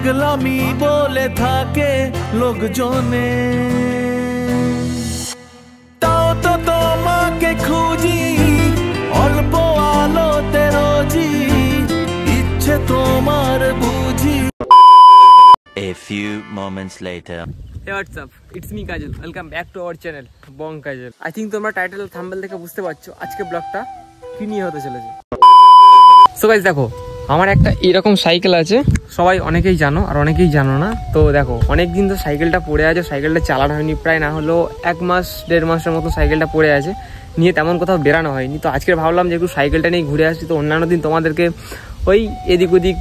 পাগলামি বলে থাকে লোকজনে, তাও তো তোমাকে খুঁজি অল্প আলোতে রোজি, ইচ্ছে তোমার বুঝি। A few moments later. Hey, what's up? It's me Kajal. Welcome back to our channel Bong Kajal. I think তোমরা টাইটেল থাম্বনেল দেখে বুঝতে পারছো আজকে ব্লগটা কি নিয়ে হতে চলেছে। সো গাইস দেখো, আমার একটা এরকম সাইকেল আছে, সবাই অনেকেই জানো আর অনেকেই জানো না। তো দেখো অনেকদিন তো সাইকেলটা পড়ে আছে, সাইকেলটা চালানো হয়নি, প্রায় না হলো 1 মাস 1.5 মাসের মতো সাইকেলটা পড়ে আছে, নিয়ে তেমন কোথাও বেরানো হয়নি। তো আজকে ভাবলাম যে একটু সাইকেলটা নিয়ে ঘুরে আসি। তো অন্যান্য দিন তোমাদেরকে ওই এদিক ওদিক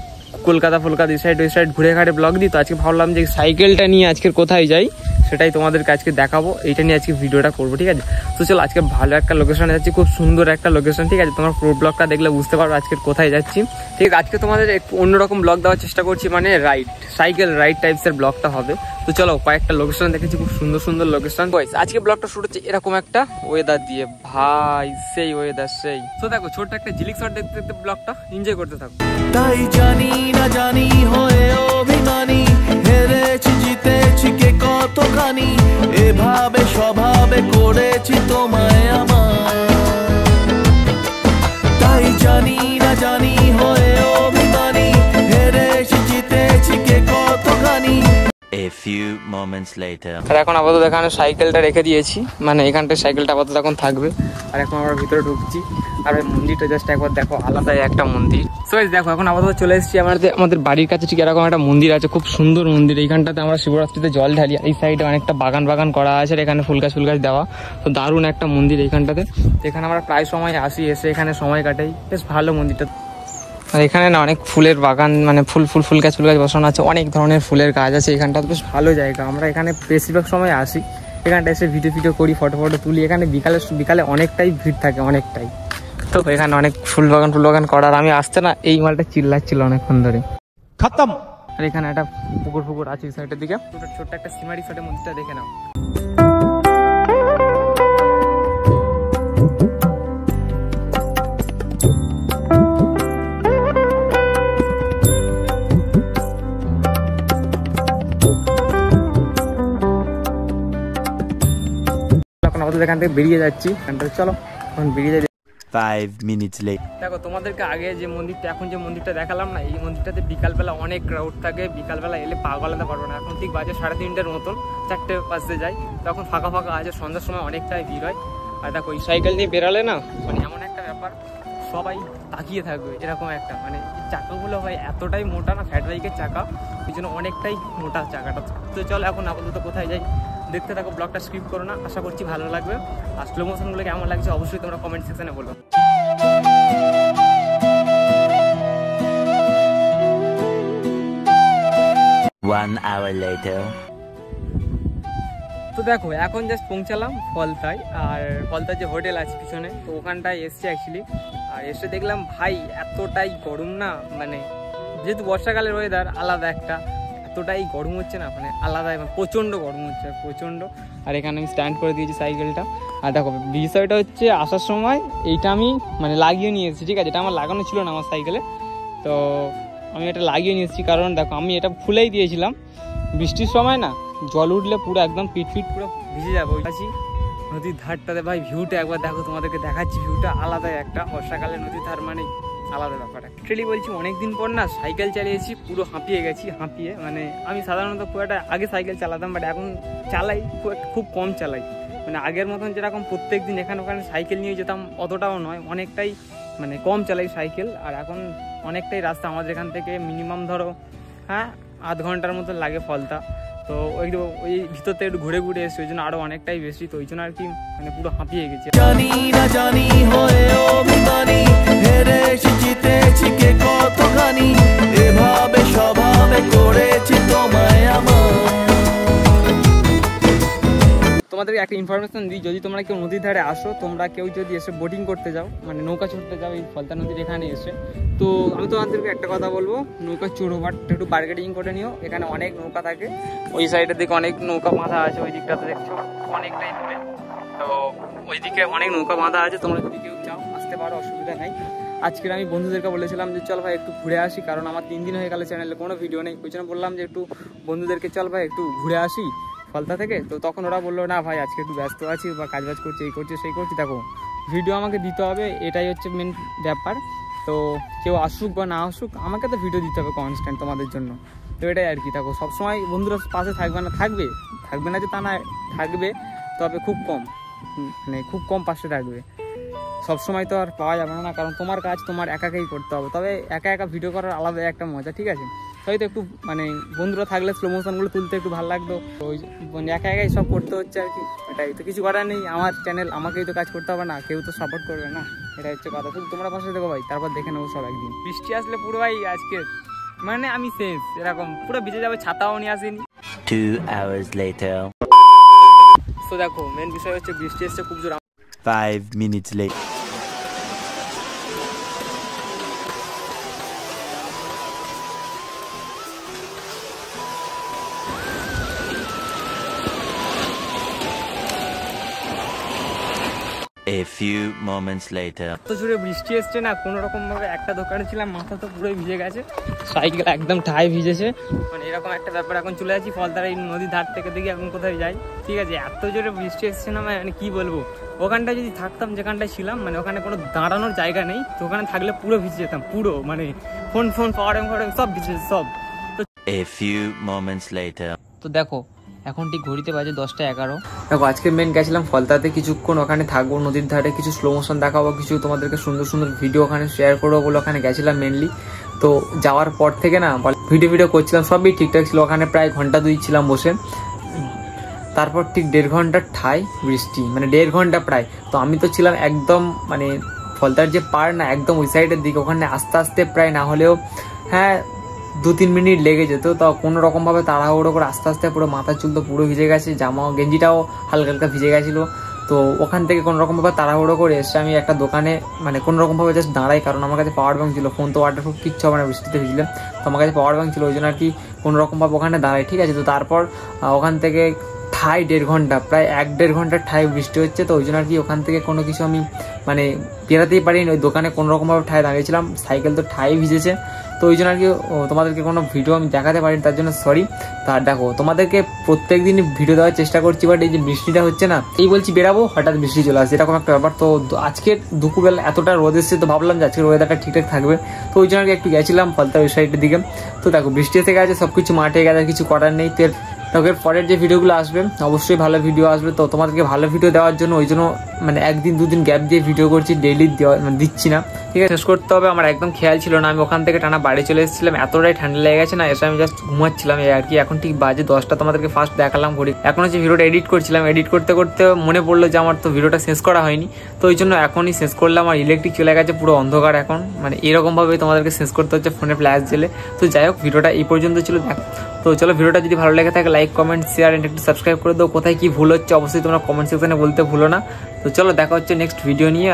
কলকাতা ফলকাতা এই সাইড ওই সাইড ঘুরে ঘাটে ব্লগ দিই। তো আজকে ভাবলাম যে সাইকেলটা নিয়ে আজকে কোথায় যাই সেটাই তোমাদেরকে আজকে দেখাবো, এইটা নিয়ে আজকে ভিডিওটা করবো, ঠিক আছে। তো চলো আজকে ভালো একটা লোকেশনে যাচ্ছি, খুব সুন্দর একটা লোকেশন, ঠিক আছে। তোমার পুরো ব্লগটা দেখলে বুঝতে পারবো আজকে কোথায় যাচ্ছি, ঠিক আছে। আজকে তোমাদের একটু অন্যরকম ব্লগ দেওয়ার চেষ্টা করছি, মানে রাইড সাইকেল রাইড টাইপসের ব্লগটা হবে। তো চলো কয়েকটা লোকেশন দেখেছি, খুব সুন্দর সুন্দর লোকেশন। আজকে ব্লগটা শুরু হচ্ছে এরকম একটা ওয়েদার দিয়ে, ভাই সেই ওয়েদার সেই। তো দেখো ছোট্ট একটা ঝিলিক শট দেখতে দেখতে ব্লগটা এনজয় করতে থাকো। তাই জানি না জানি হয়ে অভিমানী, হেরেছি জিতেছি কে কতখানি, এভাবে স্বভাবে করেছি তোমায় আমার। তাই জানি না জানি হয়ে অভিমানী, হেরেছি জিতেছি কে কতখানি। A few moments later. আর এখন আপাতত এখানে সাইকেলটা রেখে দিয়েছি, মানে এখানটায় সাইকেলটা আপাতত এখন থাকবে। আর এখন আমরা ভিতরে ঢুকছি, আর ওই মন্দিরটা জাস্ট একবার দেখো, আলাদাই একটা মন্দির। সো দেখো এখন আপাতত চলে এসেছি আমাদের বাড়ির কাছে, ঠিক এরকম একটা মন্দির আছে, খুব সুন্দর মন্দির। এইখানটাতে আমরা শিবরাত্রিতে জল ঢালি, এই সাইডে অনেকটা বাগান করা আছে, আর এখানে ফুল গাছ দেওয়া। তো দারুণ একটা মন্দির এইখানটাতে। এখানে আমরা প্রায় সময় আসি, এসে এখানে সময় কাটাই, বেশ ভালো মন্দিরটা। আর এখানে না অনেক ফুলের বাগান, মানে ফুল গাছ বসানো আছে, অনেক ধরনের ফুলের গাছ আছে এখানটা, বেশ ভালো জায়গা। আমরা এখানে বেশিরভাগ সময় আসি, এখানটা এসে ভিডিও করি, ফটো তুলি। এখানে বিকালে অনেকটাই ভিড় থাকে, অনেকটাই। তো এখানে অনেক ফুল বাগান করা, আর আমি আসতে না এই মালটা চিল্লাচ্ছিল অনেকক্ষণ ধরে খতম। আর এখানে একটা পুকুর আছে সাইডের দিকে, ছোট্ট একটা সিমারি শটের মধ্যে দেখে নাও। এখান থেকে বেরিয়ে যাচ্ছি, চলো এখন বেরিয়ে যাই। 5 minutes later. দেখো তোমাদেরকে আগে যে মন্দিরটা, এখন যে মন্দিরটা দেখালাম না, এই মন্দিরটাতে বিকালবেলা অনেক ক্রাউড থাকে, বিকালবেলা এলে পা গলাতে পারবো না। এখন ঠিক বাজে 3:30-এর মতন, 4টে বাজতে যায়, তখন ফাঁকা আছে, সন্ধ্যার সময় অনেকটাই ভিড় হয়। আর দেখো এই সাইকেল নিয়ে বেরালে না, মানে এমন একটা ব্যাপার, সবাই তাকিয়ে থাকবে এরকম একটা, মানে চাকাগুলো হয় এতটাই মোটা না, ফ্যাট বাইকের চাকা, ওই জন্য অনেকটাই মোটা চাকাটা। তো চলো এখন আপাতত কোথায় যাই দেখতে থাকো, ব্লগটা স্কিপ করো না, আশা করছি ভালো লাগবে। আর স্লো মোশনগুলো কেমন লাগছে অবশ্যই তোমরা কমেন্ট সেকশনে বলো। One hour later. তো দেখো এখন জাস্ট পৌঁছালাম ফলতায়, আর ফলতার যে হোটেল আছে পিছনে, তো ওখানটায় এসছি অ্যাকচুয়ালি। আর এসে দেখলাম ভাই এতটাই গরম না, মানে যেহেতু বর্ষাকালের ওয়েদার আলাদা একটা, এতটাই গরম হচ্ছে না, মানে আলাদাই, মানে প্রচণ্ড গরম হচ্ছে, প্রচণ্ড। আর এখানে আমি স্ট্যান্ড করে দিয়েছি সাইকেলটা। আর দেখো বিষয়টা হচ্ছে আসার সময় এইটা আমি মানে লাগিয়ে নিয়ে এসেছি, ঠিক আছে। এটা আমার লাগানো ছিল না আমার সাইকেলে, তো আমি এটা লাগিয়ে নিয়ে এসেছি, কারণ দেখো আমি এটা খুলেই দিয়েছিলাম, বৃষ্টির সময় না জল উঠলে পুরো একদম পিট পুরো ভিজে যাবে। ওই আছি নদীর ধারটাতে, ভাই ভিউটা একবার দেখো, তোমাদেরকে দেখাচ্ছি, ভিউটা আলাদাই একটা, বর্ষাকালে নদীর ধার মানে আলাদা ব্যাপার। অ্যাকচুয়ালি বলছি অনেকদিন পর না সাইকেল চালিয়েছি, পুরো হাঁপিয়ে গেছি, মানে আমি সাধারণত খুব একটা আগে সাইকেল চালাতাম, বাট এখন চালাই খুব কম চালাই, মানে আগের মতন যেরকম প্রত্যেক দিন এখানে ওখানে সাইকেল নিয়ে যেতাম অতটাও নয়, অনেকটাই মানে কম চালাই সাইকেল। আর এখন অনেকটাই রাস্তা আমাদের এখান থেকে, মিনিমাম ধরো 8 ঘন্টার মতো লাগে ফলতা। তো ওই ভিতর থেকে একটু ঘুরে এসছি, ওই জন্য আরো অনেকটাই বেশি, তো ওই জন্য আর কি মানে পুরো হাঁপিয়ে গেছি। জানি না জানি হয়ে অভিমানী, হেরেছি জিতেছি কে কতখানি, এভাবে স্বভাবে করেছি তোমায় আমার। তোমাদেরকে একটা ইনফরমেশন দিই, যদি তোমরা কেউ নদীর ধারে আসো, তোমরা কেউ যদি এসে বোটিং করতে যাও, মানে নৌকা চড়তে যাও এই ফলতা নদীর এখানে এসে, তো আমি তোমাদেরকে একটা কথা বলবো, নৌকা চড়ো, বাট একটু বার্গেনিং করে নিও। এখানে অনেক নৌকা থাকে, ওই সাইডের দিকে অনেক নৌকা বাঁধা আছে, ওই দিকটাতে দেখছো অনেকটাই দূরে, তো ওইদিকে অনেক নৌকা বাঁধা আছে, তোমরা যদি কেউ চাও আসতে পারো। পারো, অসুবিধা নাই। আজকের আমি বন্ধুদেরকে বলেছিলাম যে চল ভাই একটু ঘুরে আসি, কারণ আমার 3 দিন হয়ে গেল চ্যানেলে কোনো ভিডিও নেই। ওই জন্য বললাম যে একটু বন্ধুদেরকে চল ভাই একটু ঘুরে আসি ফলতা থেকে। তো তখন ওরা বললো না ভাই আজকে একটু ব্যস্ত আছি বা কাজবাজ করছি, এই করছি সেই করছি। দেখো ভিডিও আমাকে দিতে হবে, এটাই হচ্ছে মেন ব্যাপার। তো কেউ আসুক বা না আসুক আমাকে তো ভিডিও দিতে হবে কনস্ট্যান্ট তোমাদের জন্য। তো এটাই আর কি। দেখো সবসময় বন্ধুরা পাশে থাকবে না, থাকবে না যে তা না, থাকবে তবে খুব কম, মানে খুব কম পাশে থাকবে। সবসময় তো আর পাওয়া যাবে না, কারণ তোমার কাজ তোমার একাকেই করতে হবে। তবে একা একা ভিডিও করার আলাদা একটা মজা, ঠিক আছে। হয়তো একটু মানে বন্ধুরা থাকলে স্লো মোশনগুলো তুলতে একটু ভালো লাগতো, ওই মানে একা একাই সব করতে হচ্ছে আর কি। এটাই তো, কিছু করার নেই। আমার চ্যানেল, আমাকেই তো কাজ করতে হবে না, কেউ তো সাপোর্ট করবে না। এটা হচ্ছে কথা। শুধু তোমরা পাশে দেখো ভাই, তারপর দেখে নেবো সব একদিন। বৃষ্টি আসলে পুরো ভাই আজকে মানে আমি শেষ, এরকম পুরো ভিজে যাবে, ছাতাও নিয়ে আসেনি। 2 hours later. তো দেখো মেন বিষয় হচ্ছে বৃষ্টি এসছে খুব জোর। 5 minutes later. A few moments later. এত জোরে বৃষ্টি এসছে না, কোনো রকম ভাবে একটা দোকানে ছিলাম, মাথা তো পুরোই ভিজে গেছে, সাইকেল একদম ঠাই ভিজেছে। মানে এরকম একটা ব্যাপার। এখন চলে যাচ্ছি ফলতার এই নদীর ধার থেকে, দেখি এখন কোথায় যাই, ঠিক আছে। এত জোরে বৃষ্টি এসছে না, মানে কি বলবো। ওখানটায় যদি থাকতাম যেখানটায় ছিলাম, মানে ওখানে কোনো দাঁড়ানোর জায়গা নেই, তো ওখানে থাকলে পুরো ভিজে যেতাম পুরো, মানে ফোন পাওয়ার সব ভিজে সব। A few moments later. তো দেখো এখন ঠিক ঘড়িতে বাজে 10:11। দেখো আজকে মেন গেছিলাম ফলতাতে, কিছুক্ষণ ওখানে থাকবো, নদীর ধারে কিছু স্লো মোশন দেখাবো, কিছু তোমাদেরকে সুন্দর সুন্দর ভিডিও ওখানে শেয়ার করবো বলে ওখানে গেছিলাম মেনলি। তো যাওয়ার পর থেকে না ভিডিও করছিলাম, সবই ঠিকঠাক ছিল। ওখানে প্রায় ঘন্টা 2 ছিলাম বসে। তারপর ঠিক 1.5 ঘন্টার ঠাই বৃষ্টি, মানে 1.5 ঘন্টা প্রায়। তো আমি তো ছিলাম একদম মানে ফলতার যে পার না, একদম ওই সাইডের দিকে। ওখানে আস্তে আস্তে প্রায় না হলেও হ্যাঁ 2-3 মিনিট লেগে যেত। তো কোনো রকমভাবে তাড়াহুড়ো করে আস্তে আস্তে পুরো মাথার চুল তো পুরো ভিজে গেছে, জামা গেঞ্জিটাও হালকা হালকা ভিজে গেছিলো। তো ওখান থেকে কোনো রকমভাবে তাড়াহুড়ো করে এসে আমি একটা দোকানে মানে কোনো রকমভাবে জাস্ট দাঁড়াই, কারণ আমার কাছে পাওয়ার ব্যাংক ছিল। ফোন তো ওয়াটারপ্রুফ কিচ্ছু হবে না বৃষ্টিতে ভিজলে, তো আমার কাছে পাওয়ার ব্যাংক ছিল, ওই জন্য আর কি কোনো রকমভাবে ওখানে দাঁড়াই, ঠিক আছে। তো তারপর ওখান থেকে ঠাই 1.5 ঘন্টা, প্রায় 1-1.5 ঘন্টার ঠাই বৃষ্টি হচ্ছে। তো ওই জন্য আর কি ওখান থেকে কোনো কিছু আমি মানে বেরাতেই পারিনি, ওই দোকানে কোনো রকমভাবে ঠাই দাঁড়িয়েছিলাম। সাইকেল তো ঠাই ভিজেছে, তো ওই জন্য আর কি তোমাদেরকে কোনো ভিডিও আমি দেখাতে পারিনি, তার জন্য সরি। তার দেখো তোমাদেরকে প্রত্যেক দিনই ভিডিও দেওয়ার চেষ্টা করছি, বাট এই যে বৃষ্টিটা হচ্ছে না, এই বলছি বেরাবো হঠাৎ বৃষ্টি চলে আসছে, এরকম একটা ব্যাপার। তো আজকে দুপুরবেলা এতটা রোদ এসছে, তো ভাবলাম যে আজকের ওয়েদারটা ঠিকঠাক থাকবে, তো ওই জন্য আর কি একটু গেছিলাম ফলতার ওই সাইডের দিকে। তো দেখো বৃষ্টি এসে গেছে, সবকিছু মাঠে গেছে, কিছু করার নেই। তো এর পরের যে ভিডিওগুলো আসবে অবশ্যই ভালো ভিডিও আসবে। তো তোমাদেরকে ভালো ভিডিও দেওয়ার জন্য ওই জন্য মানে 1-2 দিন গ্যাপ দিয়ে ভিডিও করছি, ডেইলি দিচ্ছি না, ঠিক আছে। শেষ করতে হবে, আমার একদম খেয়াল ছিল না। আমি ওখান থেকে টানা বাড়ি চলে এসেছিলাম, এতটাই ঠান্ডা লেগে গেছে না, এসে আমি জাস্ট ঘুমাচ্ছিলাম এই আর কি। এখন ঠিক বাজে 10টা, তোমাদেরকে ফার্স্ট দেখালাম ঘড়ি। এখন হচ্ছে ভিডিওটা এডিট করছিলাম, এডিট করতে করতে মনে পড়লো যে আমার তো ভিডিওটা শেষ করা হয়নি, তো ওই জন্য এখনই শেষ করলাম। আর ইলেকট্রিক চলে গেছে, পুরো অন্ধকার এখন, মানে এরকমভাবে তোমাদেরকে শেষ করতে হচ্ছে ফোনে ফ্ল্যাশ জেলে। তো যাই হোক ভিডিওটা এই পর্যন্ত ছিল। তো চলো ভিডিওটা যদি ভালো লেগে থাকে লাইক কমেন্ট শেয়ার এন্ড একটু সাবস্ক্রাইব করে দাও। কোথায় কি ভুল হচ্ছে অবশ্যই তোমরা কমেন্ট সেকশনে বলতে ভুলো না। তো চলো দেখা হচ্ছে নেক্সট ভিডিও নিয়ে।